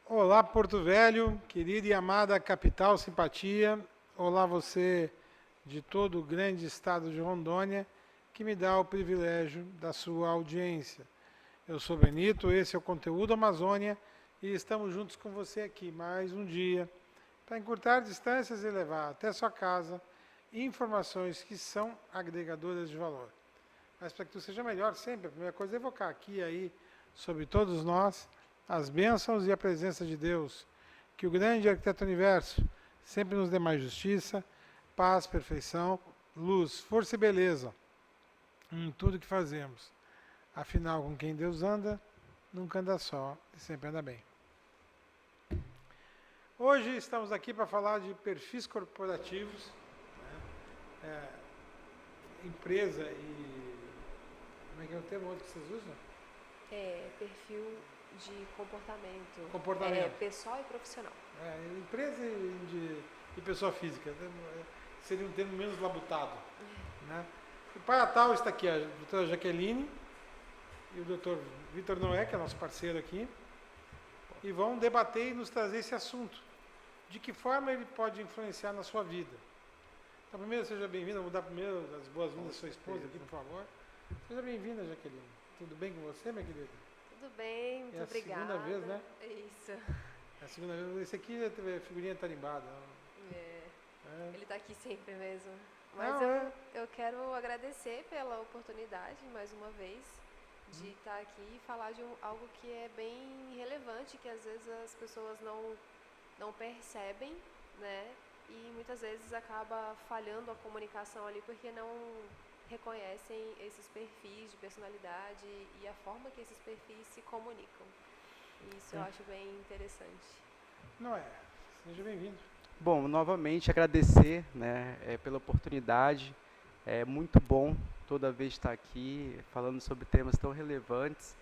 Olá, Porto Velho, querida e amada capital simpatia. Olá, você de todo o grande estado de Rondônia, que me dá o privilégio da sua audiência. Eu sou Benito, esse é o Conteúdo Amazônia e estamos juntos com você aqui mais um dia para encurtar distâncias e levar até sua casa informações que são agregadoras de valor. Mas para que tu seja melhor sempre, a primeira coisa é evocar aqui e aí sobre todos nós as bênçãos e a presença de Deus. Que o grande arquiteto do universo sempre nos dê mais justiça, paz, perfeição, luz, força e beleza em tudo que fazemos. Afinal, com quem Deus anda, nunca anda só e sempre anda bem. Hoje estamos aqui para falar de perfis corporativos, empresa e... Como é que é o termo outro que vocês usam? Perfil de comportamento. Comportamento. Pessoal e profissional. Empresa e pessoa física. Seria um termo menos labutado. Né? O Paratal está aqui, a doutora Jaqueline e o doutor Vitor Noé, que é nosso parceiro aqui, e vão debater e nos trazer esse assunto. De que forma ele pode influenciar na sua vida. Então, primeiro, seja bem-vinda. Vou dar primeiro as boas-vindas à sua esposa aqui, por favor. Seja bem-vinda, Jaqueline. Tudo bem com você, minha querida? Tudo bem, muito obrigada. É a segunda vez, né? Isso. É a segunda vez. Esse aqui é figurinha tarimbada. Ele está aqui sempre mesmo. Mas Não, eu quero agradecer pela oportunidade, mais uma vez, de estar aqui e falar de algo que é bem relevante, que às vezes as pessoas não percebem, né? E muitas vezes acaba falhando a comunicação ali porque não reconhecem esses perfis de personalidade e a forma que esses perfis se comunicam. Isso eu acho bem interessante. Não é. Seja bem-vindo. Bom, novamente agradecer, né, pela oportunidade. É muito bom toda vez estar aqui falando sobre temas tão relevantes.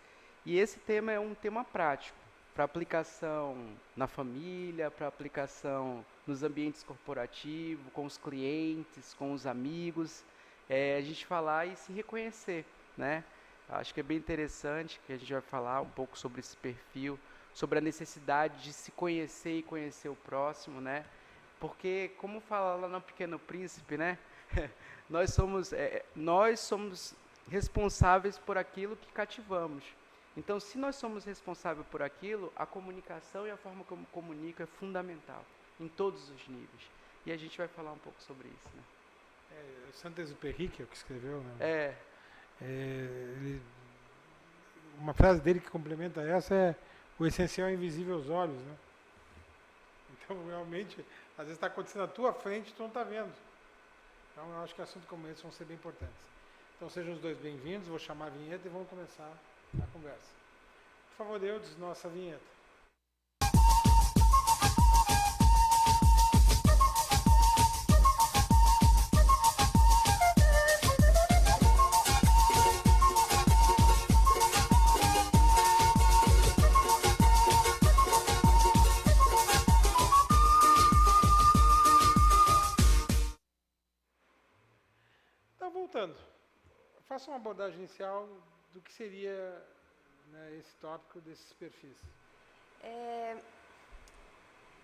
E esse tema é um tema prático, para aplicação na família, para aplicação nos ambientes corporativos, com os clientes, com os amigos. A gente falar e se reconhecer, né? Acho que é bem interessante que a gente vai falar um pouco sobre esse perfil, sobre a necessidade de se conhecer e conhecer o próximo, né? Porque, como fala lá no Pequeno Príncipe, né? nós somos responsáveis por aquilo que cativamos. Então, se nós somos responsáveis por aquilo, a comunicação e a forma como comunica é fundamental, em todos os níveis. E a gente vai falar um pouco sobre isso, né? Saint-Exupéry, que é o que escreveu, né? É. Uma frase dele que complementa essa é: o essencial é invisível aos olhos, né? Então, realmente, às vezes está acontecendo na tua frente e tu não está vendo. Então, eu acho que assuntos como esse vão ser bem importantes. Então, sejam os dois bem-vindos. Vou chamar a vinheta e vamos começar a conversa. Por favor, Eudes, nossa vinheta. Então, voltando. Faça uma abordagem inicial do que seria, né, esse tópico desses perfis.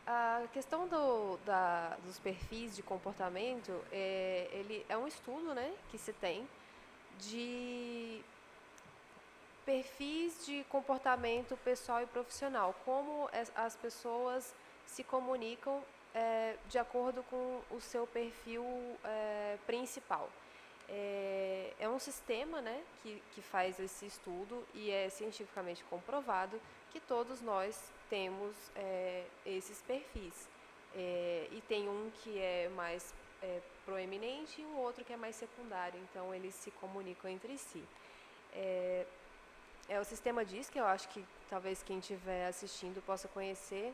A questão dos perfis de comportamento, ele é um estudo, né, que se tem de perfis de comportamento pessoal e profissional, como as pessoas se comunicam de acordo com o seu perfil principal. É um sistema, né, que faz esse estudo e é cientificamente comprovado que todos nós temos esses perfis. E tem um que é mais proeminente e um outro que é mais secundário, então eles se comunicam entre si. O sistema diz, que eu acho que talvez quem estiver assistindo possa conhecer,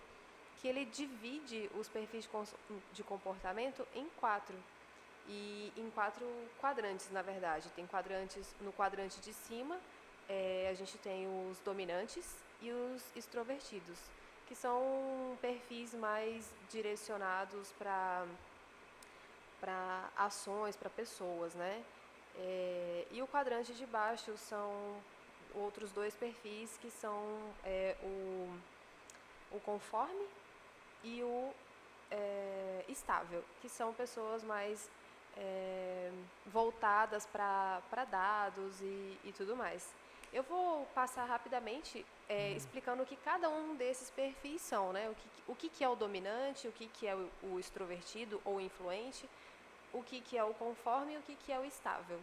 que ele divide os perfis de comportamento em quatro quadrantes, na verdade. Tem quadrantes, no quadrante de cima, a gente tem os dominantes e os extrovertidos, que são perfis mais direcionados para ações, para pessoas, né? E o quadrante de baixo são outros dois perfis, que são o conforme e o estável, que são pessoas mais voltadas para dados e tudo mais. Eu vou passar rapidamente explicando o que cada um desses perfis são, né? O que é o dominante, o que é o extrovertido ou influente, o que é o conforme e o que é o estável.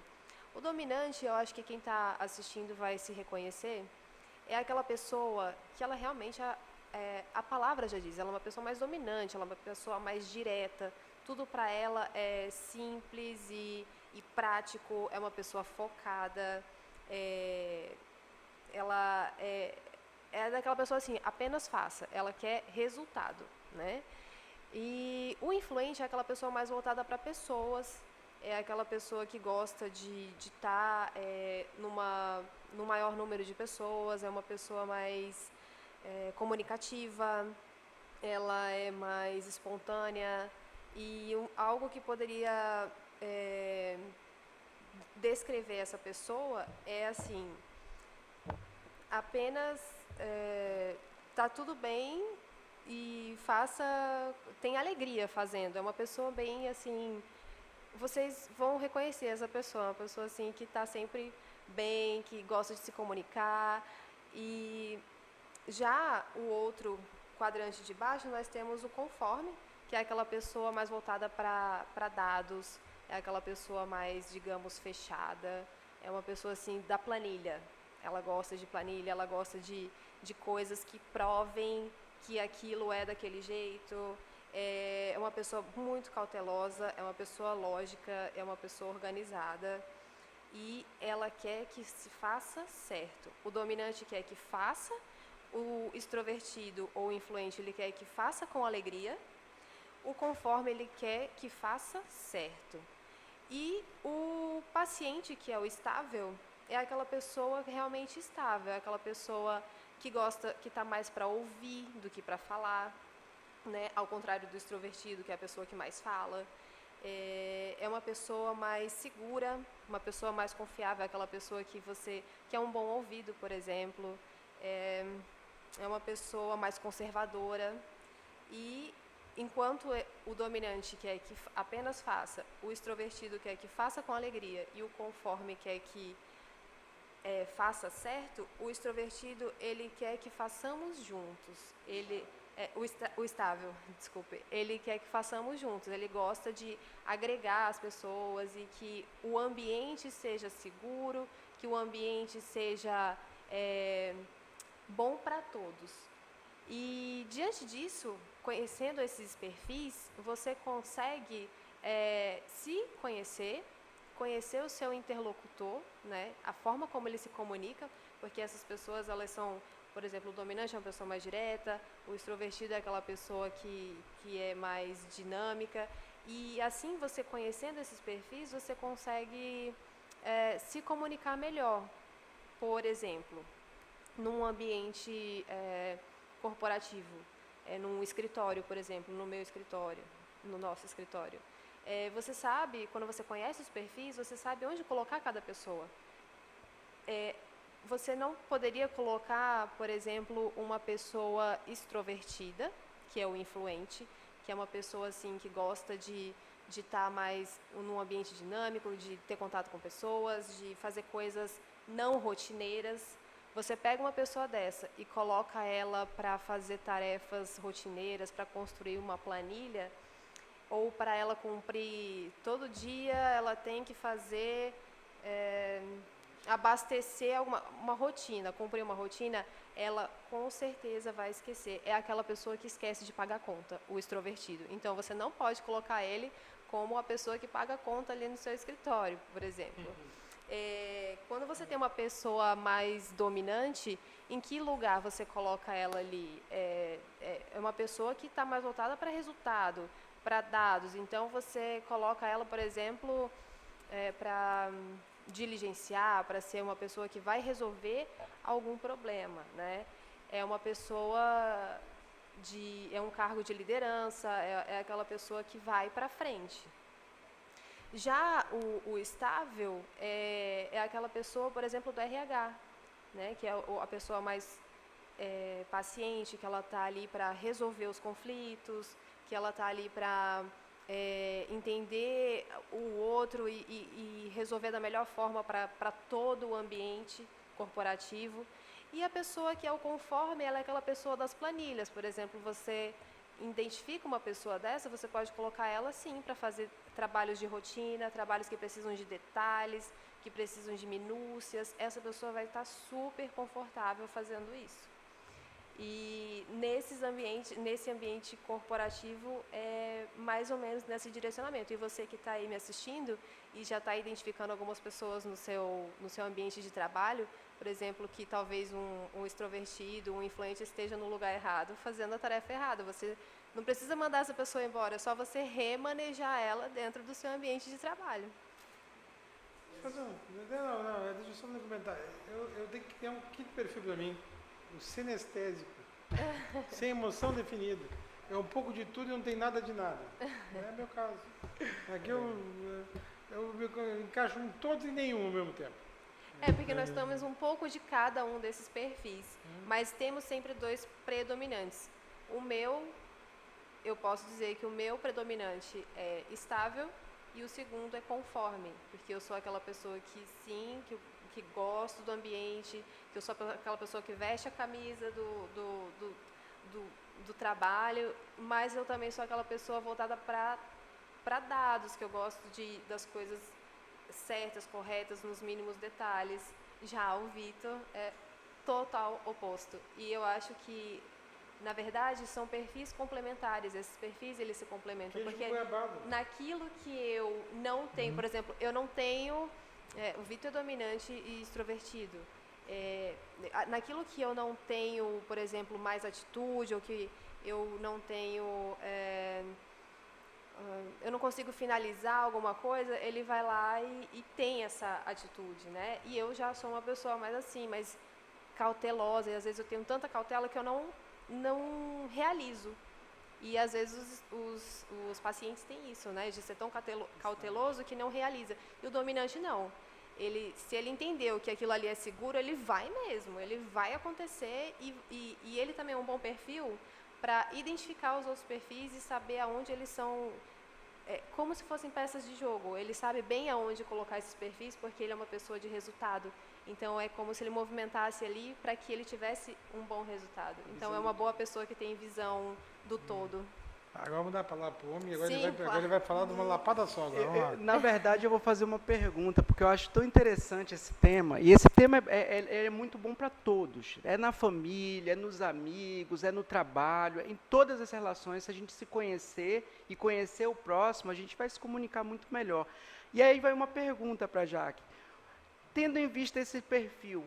O dominante, eu acho que quem está assistindo vai se reconhecer, é aquela pessoa que ela realmente, a palavra já diz, ela é uma pessoa mais dominante, ela é uma pessoa mais direta, tudo para ela é simples e prático, é uma pessoa focada, ela é daquela pessoa assim, apenas faça, ela quer resultado, né? E o influente é aquela pessoa mais voltada para pessoas, é aquela pessoa que gosta de estar no maior número de pessoas, é uma pessoa mais comunicativa, ela é mais espontânea e algo que poderia descrever essa pessoa é assim, apenas tá tudo bem e tem alegria fazendo, é uma pessoa bem assim, vocês vão reconhecer essa pessoa, uma pessoa assim que está sempre bem, que gosta de se comunicar. E já o outro quadrante de baixo nós temos o conforme, que é aquela pessoa mais voltada para dados, é aquela pessoa mais, digamos, fechada, é uma pessoa assim da planilha. Ela gosta de planilha, ela gosta de coisas que provem que aquilo é daquele jeito. É uma pessoa muito cautelosa, é uma pessoa lógica, é uma pessoa organizada e ela quer que se faça certo. O dominante quer que faça, o extrovertido ou influente ele quer que faça com alegria, o conforme ele quer que faça certo. E o paciente, que é o estável, é aquela pessoa realmente estável, é aquela pessoa que gosta, que está mais para ouvir do que para falar, né? Ao contrário do extrovertido, que é a pessoa que mais fala. É uma pessoa mais segura, uma pessoa mais confiável, aquela pessoa que é um bom ouvido, por exemplo. É uma pessoa mais conservadora. E enquanto o dominante quer que apenas faça, o extrovertido quer que faça com alegria e o conforme quer que faça certo, o extrovertido ele quer que façamos juntos. O estável, desculpe, ele quer que façamos juntos, ele gosta de agregar as pessoas e que o ambiente seja seguro, que o ambiente seja bom para todos. E diante disso, conhecendo esses perfis, você consegue se conhecer o seu interlocutor, né? A forma como ele se comunica, porque essas pessoas elas são, por exemplo, o dominante é uma pessoa mais direta, o extrovertido é aquela pessoa que é mais dinâmica. E assim, você conhecendo esses perfis, você consegue se comunicar melhor. Por exemplo, num ambiente corporativo, num escritório, por exemplo, no meu escritório, no nosso escritório. Você sabe, quando você conhece os perfis, você sabe onde colocar cada pessoa. Você não poderia colocar, por exemplo, uma pessoa extrovertida, que é o influente, que é uma pessoa assim que gosta de estar mais num ambiente dinâmico, de ter contato com pessoas, de fazer coisas não rotineiras. Você pega uma pessoa dessa e coloca ela para fazer tarefas rotineiras, para construir uma planilha, ou para ela cumprir todo dia, ela tem que fazer, abastecer uma rotina, cumprir uma rotina, ela com certeza vai esquecer. É aquela pessoa que esquece de pagar a conta, o extrovertido. Então, você não pode colocar ele como a pessoa que paga a conta ali no seu escritório, por exemplo. Quando você tem uma pessoa mais dominante, em que lugar você coloca ela ali? É uma pessoa que está mais voltada para resultado, para dados. Então, você coloca ela, por exemplo, para diligenciar, para ser uma pessoa que vai resolver algum problema, né? É uma pessoa é um cargo de liderança, é aquela pessoa que vai para frente. Já o estável é aquela pessoa, por exemplo, do RH, né, que é a pessoa mais paciente, que ela está ali para resolver os conflitos, que ela está ali para entender o outro e resolver da melhor forma para todo o ambiente corporativo. E a pessoa que é o conforme, ela é aquela pessoa das planilhas. Por exemplo, você identifica uma pessoa dessa, você pode colocar ela sim para fazer trabalhos de rotina, trabalhos que precisam de detalhes, que precisam de minúcias. Essa pessoa vai estar super confortável fazendo isso. E nesse ambiente corporativo, é mais ou menos nesse direcionamento. E você que está aí me assistindo e já está identificando algumas pessoas no seu ambiente de trabalho, por exemplo, que talvez um extrovertido, um influente esteja no lugar errado, fazendo a tarefa errada. Você não precisa mandar essa pessoa embora, é só você remanejar ela dentro do seu ambiente de trabalho. Não, deixa eu só me comentar. Eu tenho que criar um quinto perfil para mim. O sinestésico, sem emoção definida. É um pouco de tudo e não tem nada de nada. Não é meu caso. Aqui eu encaixo em todos e nenhum ao mesmo tempo. Porque nós temos um pouco de cada um desses perfis, mas temos sempre dois predominantes. Eu posso dizer que o meu predominante é estável e o segundo é conforme, porque eu sou aquela pessoa que sim, que gosto do ambiente, que eu sou aquela pessoa que veste a camisa do trabalho, mas eu também sou aquela pessoa voltada para dados, que eu gosto das coisas certas, corretas, nos mínimos detalhes. Já o Vitor é total oposto. E eu acho que, na verdade, são perfis complementares. Esses perfis, eles se complementam. Porque naquilo que eu não tenho, por exemplo, eu não tenho... o Vitor é dominante e extrovertido. Naquilo que eu não tenho, por exemplo, mais atitude, ou que eu não tenho... eu não consigo finalizar alguma coisa, ele vai lá e tem essa atitude, né? E eu já sou uma pessoa mais assim, mais cautelosa, e às vezes eu tenho tanta cautela que eu não realizo. E às vezes os pacientes têm isso, né? De ser tão cauteloso que não realiza. E o dominante não. Se ele entendeu que aquilo ali é seguro, ele vai mesmo, ele vai acontecer e ele também é um bom perfil para identificar os outros perfis e saber aonde eles são, como se fossem peças de jogo. Ele sabe bem aonde colocar esses perfis porque ele é uma pessoa de resultado. Então, é como se ele movimentasse ali para que ele tivesse um bom resultado. Então, é uma boa pessoa que tem visão do todo. Agora vamos dar a palavra para o homem, agora, Sim, agora ele vai falar de uma lapada só. Agora, vamos lá. Na verdade, eu vou fazer uma pergunta, porque eu acho tão interessante esse tema, e esse tema é muito bom para todos. É na família, é nos amigos, é no trabalho, em todas as relações. Se a gente se conhecer e conhecer o próximo, a gente vai se comunicar muito melhor. E aí vai uma pergunta para a Jaque. Tendo em vista esse perfil,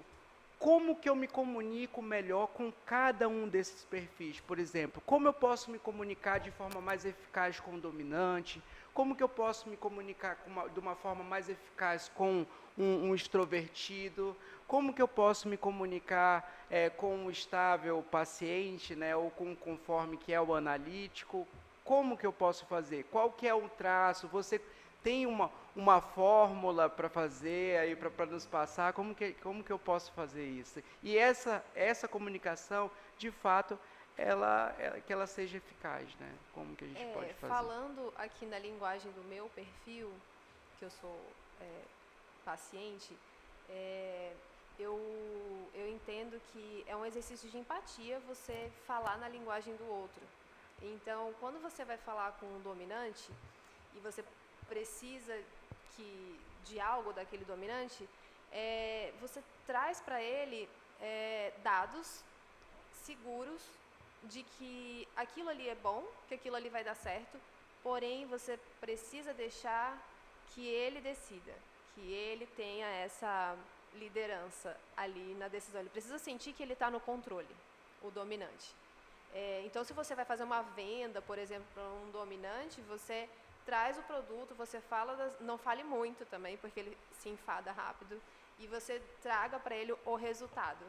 como que eu me comunico melhor com cada um desses perfis? Por exemplo, como eu posso me comunicar de forma mais eficaz com o dominante? Como que eu posso me comunicar de uma forma mais eficaz com um extrovertido? Como que eu posso me comunicar com um estável paciente, né, ou com um conforme que é o analítico? Como que eu posso fazer? Qual que é o traço? Você tem uma fórmula para fazer aí para nos passar? Como que eu posso fazer isso? E essa comunicação, de fato, que ela seja eficaz, né? Como que a gente pode fazer? Falando aqui na linguagem do meu perfil, que eu sou paciente, eu entendo que é um exercício de empatia você falar na linguagem do outro. Então, quando você vai falar com um dominante e você precisa de algo daquele dominante, você traz para ele dados seguros de que aquilo ali é bom, que aquilo ali vai dar certo, porém você precisa deixar que ele decida, que ele tenha essa liderança ali na decisão. Ele precisa sentir que ele está no controle, o dominante. Então, se você vai fazer uma venda, por exemplo, para um dominante, você traz o produto, você não fale muito também, porque ele se enfada rápido, e você traga para ele o resultado.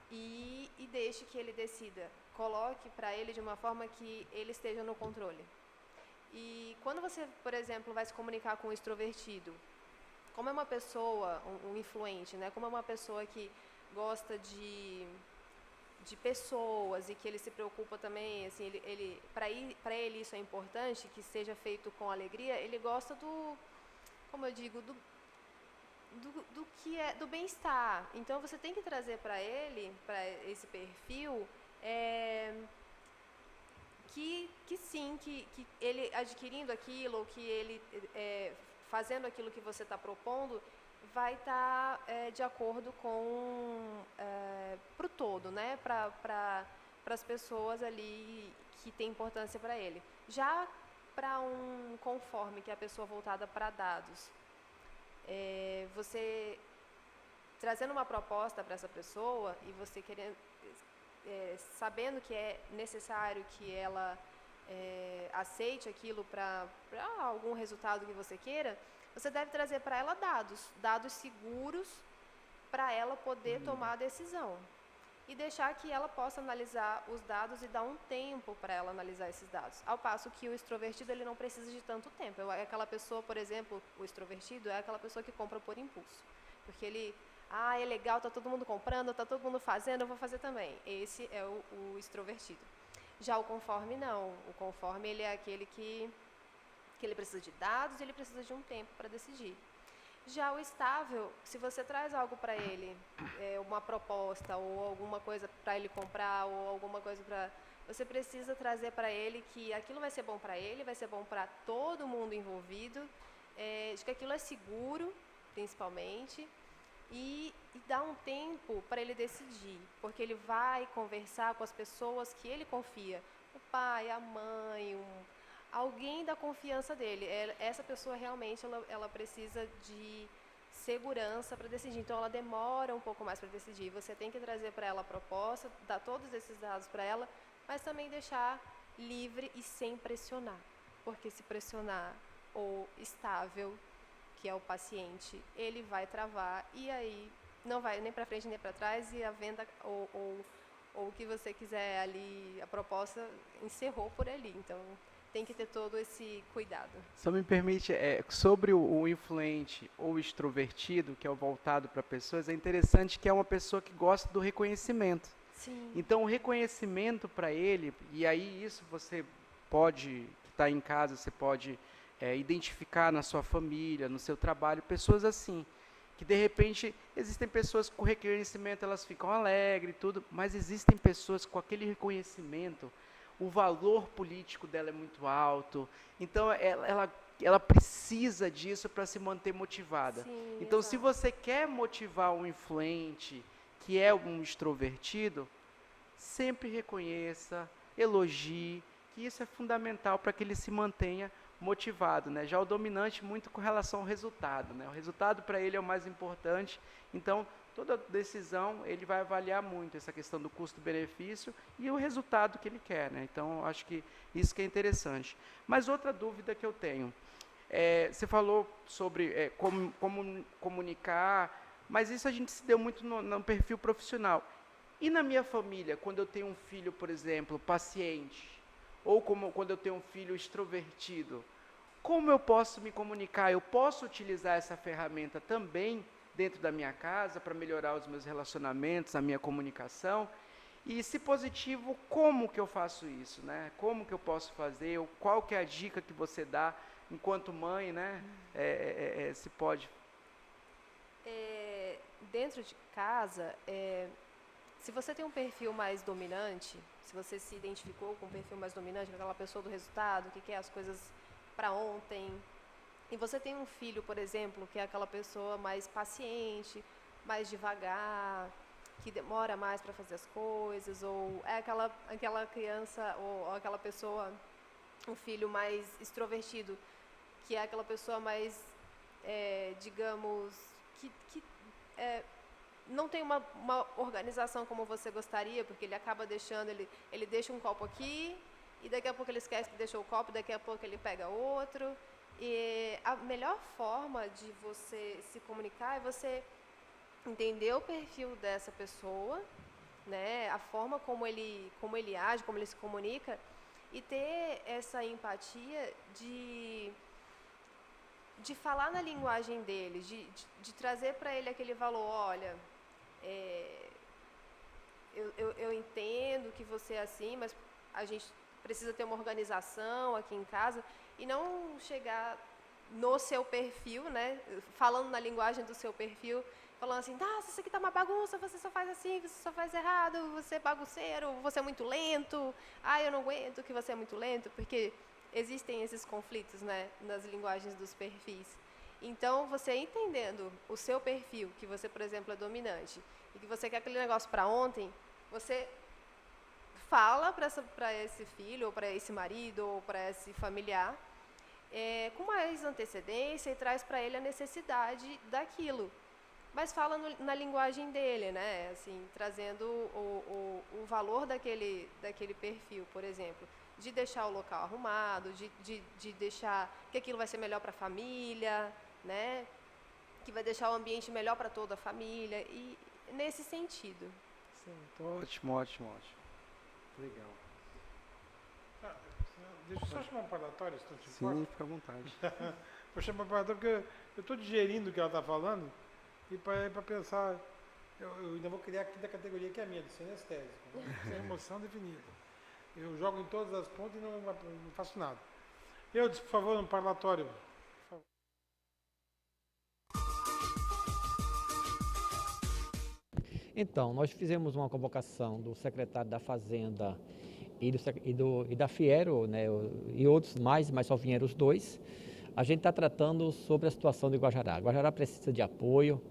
E deixe que ele decida. Coloque para ele de uma forma que ele esteja no controle. E quando você, por exemplo, vai se comunicar com um extrovertido, como é uma pessoa, um influente, né? Como é uma pessoa que gosta de pessoas e que ele se preocupa também, assim, para ele isso é importante, que seja feito com alegria, ele gosta como eu digo, do que é do bem-estar. Então você tem que trazer para ele, para esse perfil, que sim, que ele adquirindo aquilo, ou que ele fazendo aquilo que você está propondo, vai estar de acordo com para o todo, né? Para as pessoas ali que tem importância para ele. Já para um conforme, que é a pessoa voltada para dados, você trazendo uma proposta para essa pessoa e você querendo, sabendo que é necessário que ela aceite aquilo para algum resultado que você queira, você deve trazer para ela dados seguros para ela poder tomar a decisão. E deixar que ela possa analisar os dados e dar um tempo para ela analisar esses dados. Ao passo que o extrovertido ele não precisa de tanto tempo. É aquela pessoa, por exemplo, o extrovertido é aquela pessoa que compra por impulso. Porque ele, é legal, está todo mundo comprando, está todo mundo fazendo, eu vou fazer também. Esse é o extrovertido. Já o conforme não. O conforme ele é aquele que ele precisa de dados e ele precisa de um tempo para decidir. Já o estável, se você traz algo para ele, uma proposta ou alguma coisa para ele comprar ou alguma coisa para... Você precisa trazer para ele que aquilo vai ser bom para ele, vai ser bom para todo mundo envolvido, de que aquilo é seguro, principalmente, e dar um tempo para ele decidir, porque ele vai conversar com as pessoas que ele confia, o pai, a mãe, alguém da confiança dele. Essa pessoa realmente ela precisa de segurança para decidir, então ela demora um pouco mais para decidir. Você tem que trazer para ela a proposta, dar todos esses dados para ela, mas também deixar livre e sem pressionar, porque se pressionar o estável, que é o paciente, ele vai travar e aí não vai nem para frente nem para trás e a venda ou o que você quiser ali, a proposta encerrou por ali. Então tem que ter todo esse cuidado. Só me permite, sobre o influente ou extrovertido, que é o voltado para pessoas, é interessante que é uma pessoa que gosta do reconhecimento. Sim. Então, o reconhecimento para ele, e aí isso você pode, que está em casa, você pode identificar na sua família, no seu trabalho, pessoas assim, que de repente, existem pessoas que com reconhecimento elas ficam alegres e tudo, mas existem pessoas com aquele reconhecimento, o valor político dela é muito alto, então ela precisa disso para se manter motivada. Sim, então, exato. se você quer motivar um influente, que é um extrovertido, sempre reconheça, elogie, que isso é fundamental para que ele se mantenha motivado, né? Já o dominante muito com relação ao resultado, né? O resultado para ele é o mais importante, então toda decisão ele vai avaliar muito essa questão do custo-benefício e o resultado que ele quer, né? Então acho que isso que é interessante. Mas outra dúvida que eu tenho, você falou sobre como comunicar, mas isso a gente se deu muito no perfil profissional. E na minha família, quando eu tenho um filho, por exemplo, paciente, ou quando eu tenho um filho extrovertido, como eu posso me comunicar? Eu posso utilizar essa ferramenta também dentro da minha casa para melhorar os meus relacionamentos, a minha comunicação? E se positivo, como que eu faço isso, né? Como que eu posso fazer? Qual que é a dica que você dá enquanto mãe, né? Se pode. Dentro de casa, se você tem um perfil mais dominante, se você se identificou com um perfil mais dominante, aquela pessoa do resultado, que quer as coisas para ontem, e você tem um filho, por exemplo, que é aquela pessoa mais paciente, mais devagar, que demora mais para fazer as coisas, ou é aquela criança, ou aquela pessoa, um filho mais extrovertido, que é aquela pessoa mais, digamos, que não tem uma organização como você gostaria, porque ele acaba deixando, ele deixa um copo aqui, e daqui a pouco ele esquece que deixou o copo, daqui a pouco ele pega outro. E a melhor forma de você se comunicar é você entender o perfil dessa pessoa, né, a forma como ele age, como ele se comunica, e ter essa empatia de falar na linguagem dele, de trazer para ele aquele valor. Olha, eu entendo que você é assim, mas a gente precisa ter uma organização aqui em casa e não chegar no seu perfil, né, falando na linguagem do seu perfil, falando assim, nossa, isso aqui tá uma bagunça, você só faz assim, você só faz errado, você é bagunceiro, você é muito lento, eu não aguento que você é muito lento, porque existem esses conflitos, né, nas linguagens dos perfis. Então, você entendendo o seu perfil, que você, por exemplo, é dominante, e que você quer aquele negócio para ontem, você fala para esse filho, ou para esse marido, ou para esse familiar, com mais antecedência e traz para ele a necessidade daquilo. Mas fala na linguagem dele, né? Assim, trazendo o valor daquele perfil, por exemplo, de deixar o local arrumado, de deixar que aquilo vai ser melhor para a família, né? Que vai deixar o ambiente melhor para toda a família, e nesse sentido. Ótimo, ótimo, ótimo. Legal. Deixa eu só chamar um parlatório, se não te Sim, importa. fica à vontade. Vou chamar um parlatório porque eu estou digerindo o que ela está falando e para pensar, eu ainda vou criar aqui da categoria que é a minha, de sinestésico, sem emoção definida. Eu jogo em todas as pontas e não faço nada. Por favor, um parlatório. Então, nós fizemos uma convocação do secretário da Fazenda e da Fiero, né, e outros mais, mas só vieram os dois. A gente está tratando sobre a situação de Guajará. Guajará precisa de apoio,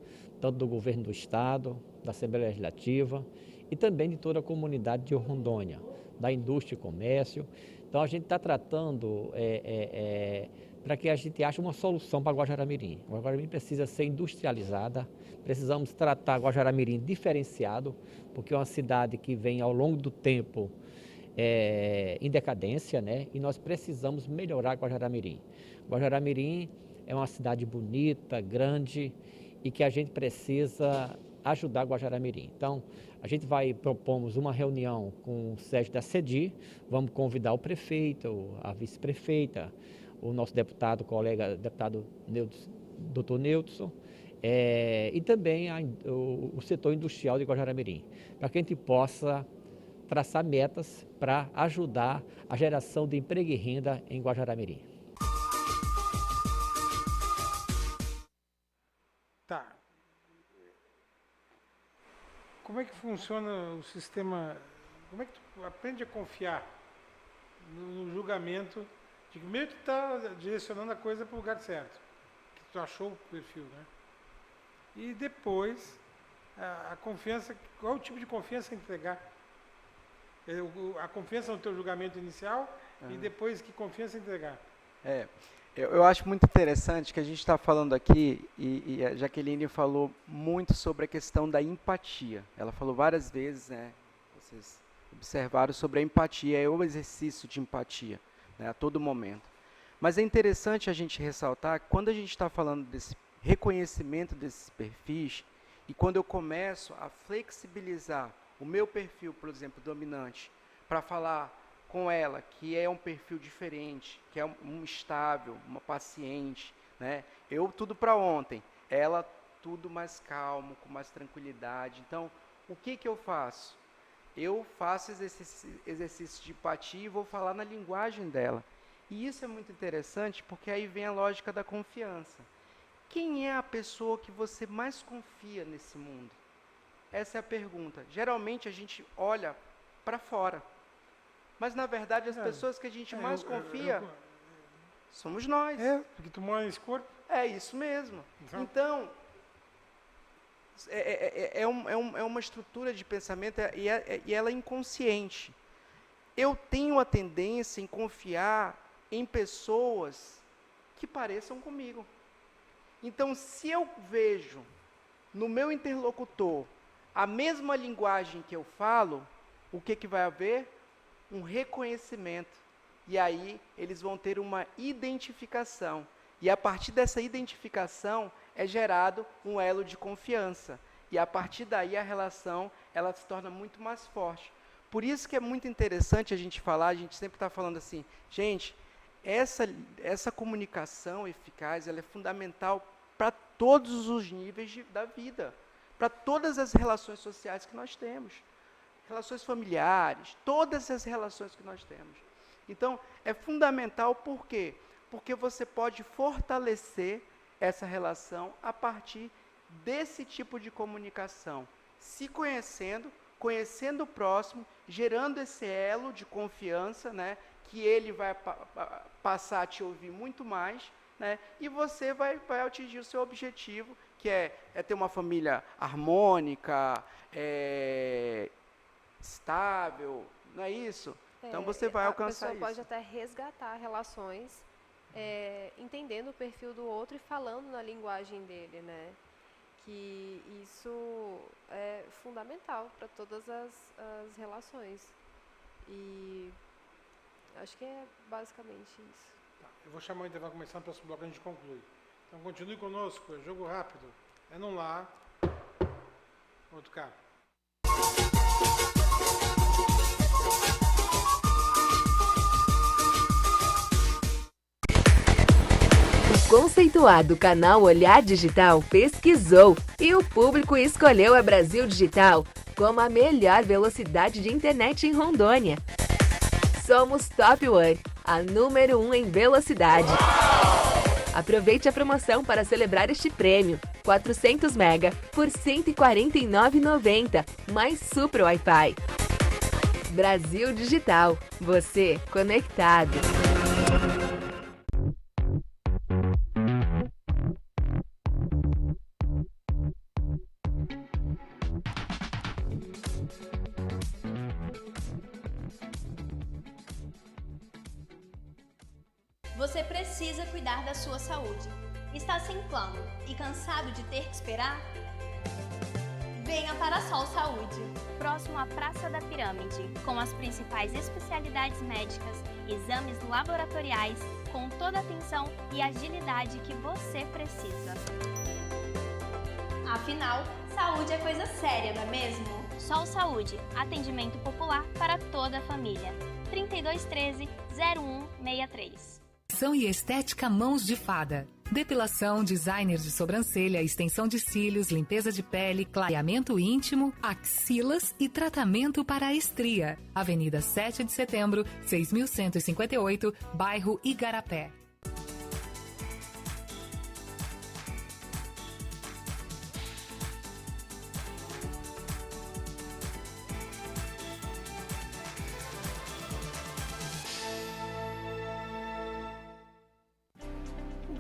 tanto do governo do estado, da Assembleia Legislativa e também de toda a comunidade de Rondônia, da indústria e comércio. Então, a gente está tratando para que a gente ache uma solução para Guajará-Mirim. Guajará-Mirim precisa ser industrializada, precisamos tratar Guajará-Mirim diferenciado, porque é uma cidade que vem ao longo do tempo em decadência, né? E nós precisamos melhorar Guajará-Mirim. Guajará-Mirim é uma cidade bonita, grande e que a gente precisa ajudar Guajará-Mirim. Então, a gente propomos uma reunião com o Sérgio da CEDI, vamos convidar o prefeito, a vice-prefeita, o nosso deputado Dr. Neudson, e também o setor industrial de Guajará-Mirim, para que a gente possa traçar metas para ajudar a geração de emprego e renda em Guajará-Mirim. Tá. Como é que funciona o sistema? Como é que tu aprende a confiar no julgamento de que meio que tu está direcionando a coisa para o lugar certo, que tu achou o perfil, né? E depois, a confiança, qual é o tipo de confiança entregar? A confiança no teu julgamento inicial e depois que confiança entregar? Eu acho muito interessante que a gente está falando aqui, e a Jaqueline falou muito sobre a questão da empatia. Ela falou várias vezes, né? Vocês observaram sobre a empatia, é o exercício de empatia, né, a todo momento. Mas é interessante a gente ressaltar que quando a gente está falando desse reconhecimento desses perfis, e quando eu começo a flexibilizar o meu perfil, por exemplo, dominante, para falar com ela, que é um perfil diferente, que é um estável, uma paciente, né? Eu tudo para ontem, ela tudo mais calmo, com mais tranquilidade. Então, o que eu faço? Eu faço exercício de empatia e vou falar na linguagem dela. E isso é muito interessante, porque aí vem a lógica da confiança. Quem é a pessoa que você mais confia nesse mundo? Essa é a pergunta. Geralmente a gente olha para fora. Mas, na verdade, as pessoas que a gente mais confia somos nós. Porque tu mora nesse corpo. É isso mesmo. Então, é uma estrutura de pensamento e ela é inconsciente. Eu tenho a tendência em confiar em pessoas que pareçam comigo. Então, se eu vejo no meu interlocutor a mesma linguagem que eu falo, o que vai haver? Um reconhecimento. E aí, eles vão ter uma identificação. E a partir dessa identificação, é gerado um elo de confiança. E a partir daí, a relação, ela se torna muito mais forte. Por isso que é muito interessante a gente falar, a gente sempre está falando assim, gente, essa comunicação eficaz, ela é fundamental para todos os níveis da vida, para todas as relações sociais que nós temos. relações familiares, todas as relações que nós temos. Então, é fundamental, por quê? Porque você pode fortalecer essa relação a partir desse tipo de comunicação, se conhecendo, conhecendo o próximo, gerando esse elo de confiança, né, que ele vai passar a te ouvir muito mais, né, e você vai atingir o seu objetivo, que é ter uma família harmônica, estável, não é isso? Então você vai alcançar isso. A pessoa pode até resgatar relações, entendendo o perfil do outro e falando na linguagem dele, né? Que isso é fundamental para todas as relações. E acho que é basicamente isso. Tá, eu vou chamar o intervalo, começar no próximo bloco, a gente conclui. Então continue conosco, é jogo rápido. É num lá, outro cá. O conceituado canal Olhar Digital pesquisou e o público escolheu a Brasil Digital como a melhor velocidade de internet em Rondônia. Somos Top One, a número 1 em velocidade. Aproveite a promoção para celebrar este prêmio. 400 MB por R$ 149,90, mais Super Wi-Fi. Brasil Digital, você conectado. Você precisa cuidar da sua saúde. Está sem plano e cansado de ter que esperar? Venha para a Sol Saúde, próximo à Praça da Pirâmide, com as principais especialidades médicas, exames laboratoriais, com toda a atenção e agilidade que você precisa. Afinal, saúde é coisa séria, não é mesmo? Sol Saúde, atendimento popular para toda a família. 3213-0163. E estética Mãos de Fada. Depilação, designer de sobrancelha, extensão de cílios, limpeza de pele, clareamento íntimo, axilas e tratamento para a estria. Avenida 7 de Setembro, 6158, bairro Igarapé.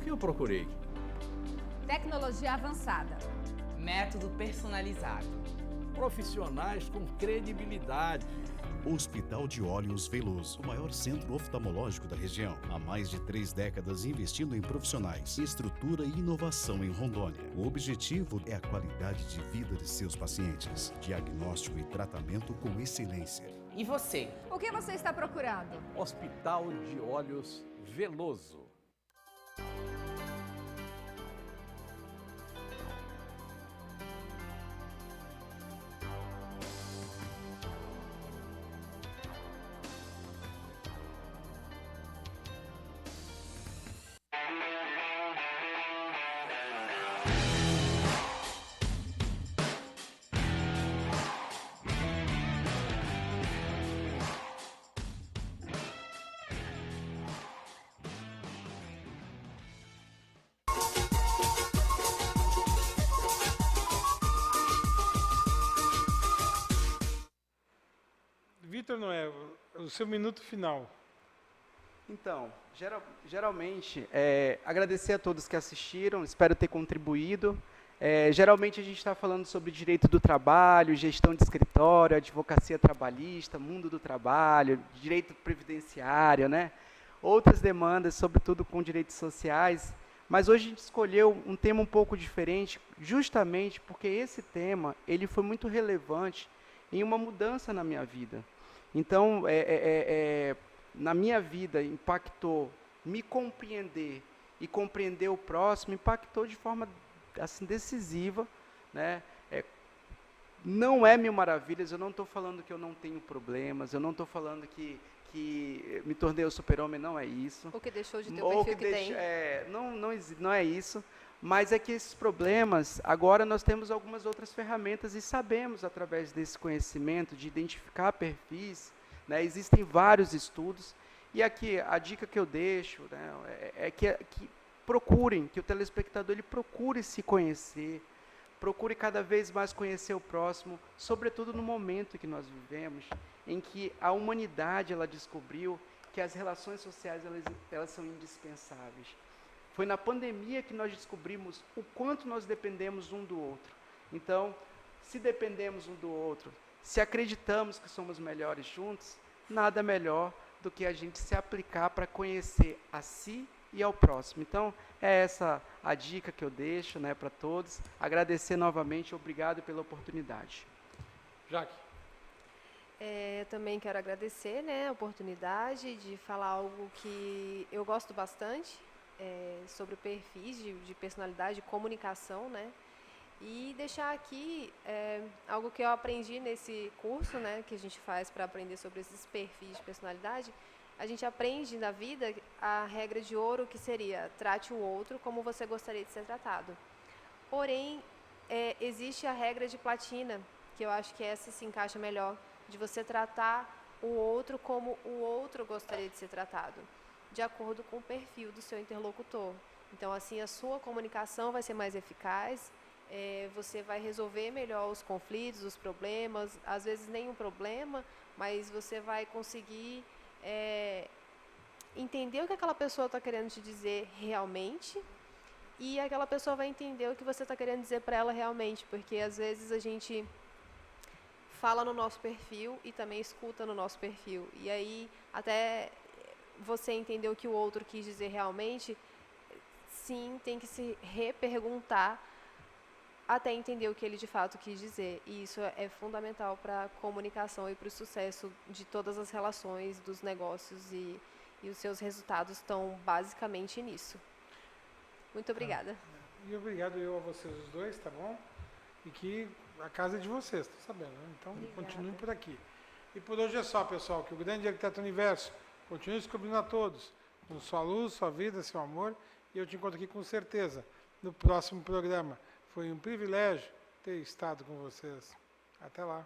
Eu procurei tecnologia avançada, método personalizado, profissionais com credibilidade. Hospital de Olhos Veloso, o maior centro oftalmológico da região. Há mais de 3 décadas investindo em profissionais, estrutura e inovação em Rondônia. O objetivo é a qualidade de vida de seus pacientes. Diagnóstico e tratamento com excelência. E você? O que você está procurando? Hospital de Olhos Veloso. Vitor Noé, o seu minuto final. Então, geralmente, agradecer a todos que assistiram, espero ter contribuído. Geralmente a gente está falando sobre direito do trabalho, gestão de escritório, advocacia trabalhista, mundo do trabalho, direito previdenciário, né? Outras demandas, sobretudo com direitos sociais. Mas hoje a gente escolheu um tema um pouco diferente, justamente porque esse tema ele foi muito relevante em uma mudança na minha vida. Então, na minha vida, impactou me compreender e compreender o próximo, impactou de forma assim, decisiva, né? Não é mil maravilhas, eu não estou falando que eu não tenho problemas, eu não estou falando que me tornei o super-homem, não é isso. Ou que deixou de ter o perfil que tem. Não é isso, Mas é que esses problemas, agora nós temos algumas outras ferramentas e sabemos, através desse conhecimento, de identificar perfis, né, existem vários estudos, e aqui a dica que eu deixo, né, é que procurem, que o telespectador ele procure se conhecer, procure cada vez mais conhecer o próximo, sobretudo no momento que nós vivemos, em que a humanidade ela descobriu que as relações sociais elas são indispensáveis. Foi na pandemia que nós descobrimos o quanto nós dependemos um do outro. Então, se dependemos um do outro, se acreditamos que somos melhores juntos, nada melhor do que a gente se aplicar para conhecer a si e ao próximo. Então, é essa a dica que eu deixo, né, para todos. Agradecer novamente, obrigado pela oportunidade. Jaque. Eu também quero agradecer, né, a oportunidade de falar algo que eu gosto bastante, sobre perfis de personalidade, de comunicação, né? E deixar aqui algo que eu aprendi nesse curso, né, que a gente faz para aprender sobre esses perfis de personalidade. A gente aprende na vida a regra de ouro, que seria: trate o outro como você gostaria de ser tratado. Porém, existe a regra de platina, que eu acho que essa se encaixa melhor, de você tratar o outro como o outro gostaria de ser tratado, de acordo com o perfil do seu interlocutor. Então, assim, a sua comunicação vai ser mais eficaz, você vai resolver melhor os conflitos, os problemas, às vezes nenhum problema, mas você vai conseguir entender o que aquela pessoa está querendo te dizer realmente, e aquela pessoa vai entender o que você está querendo dizer para ela realmente, porque às vezes a gente fala no nosso perfil e também escuta no nosso perfil, e aí até você entender o que o outro quis dizer realmente, sim, tem que se reperguntar até entender o que ele de fato quis dizer. E isso é fundamental para a comunicação e para o sucesso de todas as relações, dos negócios, e os seus resultados estão basicamente nisso. Muito obrigada. E obrigado eu a vocês os dois, tá bom? E que a casa é de vocês, tá sabendo, né? Então, continuem por aqui. E por hoje é só, pessoal, que o grande arquiteto universo continue descobrindo a todos, com sua luz, sua vida, seu amor, e eu te encontro aqui com certeza no próximo programa. Foi um privilégio ter estado com vocês. Até lá.